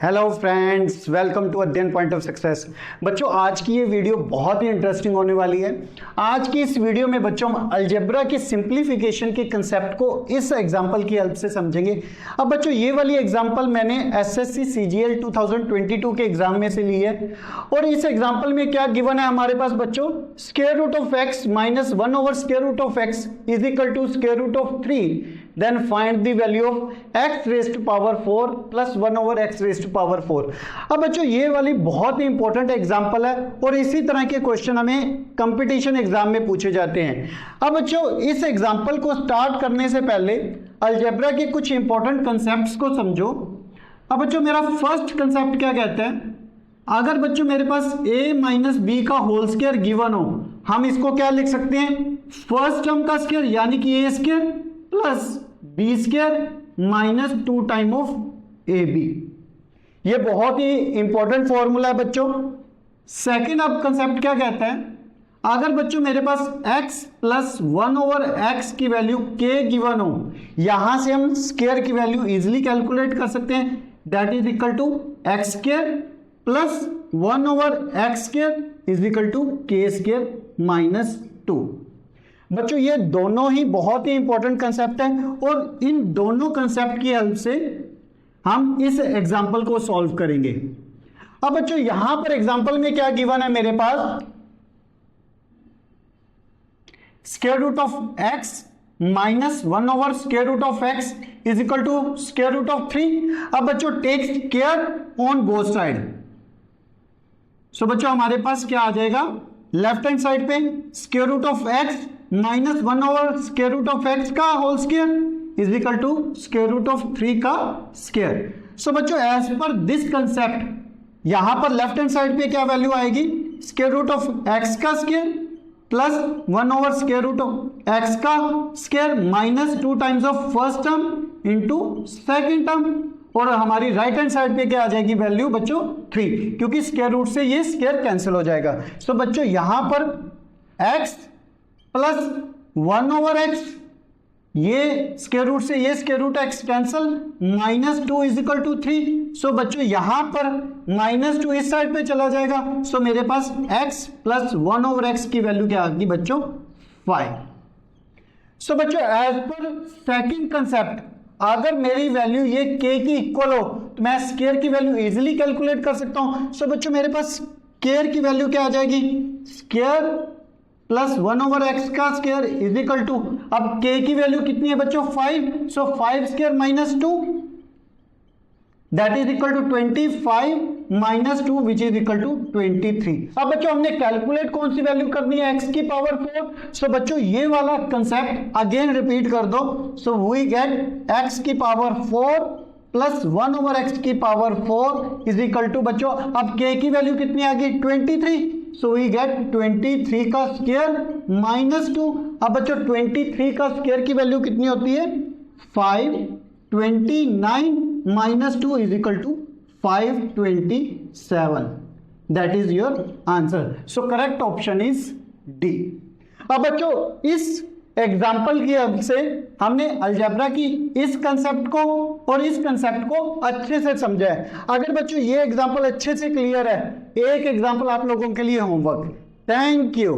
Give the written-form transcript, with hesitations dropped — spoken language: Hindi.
हेलो फ्रेंड्स, वेलकम टू अध्ययन पॉइंट ऑफ सक्सेस। बच्चों, आज की ये वीडियो बहुत ही इंटरेस्टिंग होने वाली है। आज की इस वीडियो में बच्चों हम अलजेब्रा के सिंप्लीफिकेशन के कंसेप्ट को इस एग्जांपल की हेल्प से समझेंगे। अब बच्चों, ये वाली एग्जांपल मैंने एसएससी सीजीएल 2022 के एग्जाम में से ली है और इस एग्जांपल में क्या गिवन है हमारे पास बच्चों, square root of x minus 1 over square root of x is equal to square root of 3, then find the value of x raised to power 4 plus 1 over x raised to power 4। अब बच्चों, ये वाली बहुत ही इंपॉर्टेंट एग्जांपल है और इसी तरह के क्वेश्चन हमें कंपटीशन एग्जाम में पूछे जाते हैं। अब बच्चों, इस एग्जांपल को स्टार्ट करने से पहले अलजेब्रा के कुछ इंपॉर्टेंट कंसेप्ट्स को समझो। अब बच्चों, मेरा फर्स्ट कंसेप्ट क्या कहता है, अगर बच्चों मेरे पास a माइनस बी का होल स्क्वायर गिवन हो, हम इसको क्या लिख सकते हैं, फर्स्ट टर्म का स्क्वायर यानी कि a square plus b square minus 2 time of a b. ये बहुत ही इंपॉर्टेंट फॉर्मूला है बच्चों। सेकंड अब कंसेप्ट क्या कहता है, अगर बच्चों मेरे पास x प्लस 1 ओवर एक्स की वैल्यू k गिवन हो, यहां से हम स्क्वायर की वैल्यू इजिली कैलकुलेट कर सकते हैं, that is equal to x square plus 1 over x square is equal to k square minus 2। बच्चों, ये दोनों ही बहुत ही इंपॉर्टेंट कंसेप्ट है और इन दोनों कंसेप्ट की हेल्प से हम इस एग्जाम्पल को सॉल्व करेंगे। अब बच्चों, यहां पर एग्जाम्पल में क्या गिवन है मेरे पास, square root of x minus 1 over square root of x is equal to square root of 3। अब बच्चों, take care on both side. So बच्चों, हमारे पास क्या आ जाएगा, लेफ्ट हैंड साइड पे square root of x minus 1 over square root of x का whole square is equal to square root of 3 का स्क्वायर। सो बच्चों, एज पर दिस कंसेप्ट यहां पर लेफ्ट हैंड साइड पे क्या वैल्यू आएगी, स्क्वायर रूट ऑफ एक्स का square plus 1 over square root of x का square minus 2 times of first term into second term, और हमारी राइट हैंड साइड पे क्या आ जाएगी वैल्यू बच्चों 3, क्योंकि स्क्वायर रूट से ये स्क्वायर कैंसिल हो जाएगा। सो बच्चों, यहां पर x प्लस 1 ओवर एक्स, ये स्क्वायर रूट से ये square root x cancel, minus 2 is equal to 3। So बच्चों, यहां पर माइनस 2 इस साइड पे चला जाएगा। सो मेरे पास x प्लस 1 ओवर एक्स की वैल्यू क्या आ गई बच्चों 5। सो बच्चों, एज पर सेकंड कंसेप्ट, अगर मेरी वैल्यू ये k की इक्वल हो तो मैं स्क्वायर की वैल्यू इजीली कैलकुलेट कर सकता हूं। सो बच्चों, मेरे पास स्क्वायर की वैल्यू क्या आ जाएगी, स्क्वायर प्लस 1 ओवर एक्स का स्क्वायर इज इक्वल टू, अब k की वैल्यू कितनी है बच्चों 5, so 5 square minus 2 that is equal to 25 minus 2 which is equal to 23। अब बच्चों, हमने कैलकुलेट कौन सी वैल्यू करनी है, x की पावर 4। सो बच्चों, ये वाला कंसेप्ट अगेन रिपीट कर दो। सो वी गेट x की पावर 4 प्लस 1 ओवर एक्स की पावर 4 इज इक्वल टू बच्चों, अब k की वैल्यू कितनी आ गई 23। सो वी गेट 23 का स्क्वायर माइनस 2। अब बच्चों, 23 का स्क्वायर की वैल्यू कितनी होती है 5, 29 minus 2 is equal to 527। That is your answer. So correct option is D. अब बच्चों, इस एग्जाम्पल की हेल्प से हमने अलजेब्रा की इस कंसेप्ट को और इस कंसेप्ट को अच्छे से समझा है। अगर बच्चों ये एग्जाम्पल अच्छे से क्लियर है, एक एग्जाम्पल आप लोगों के लिए होमवर्क। Thank you.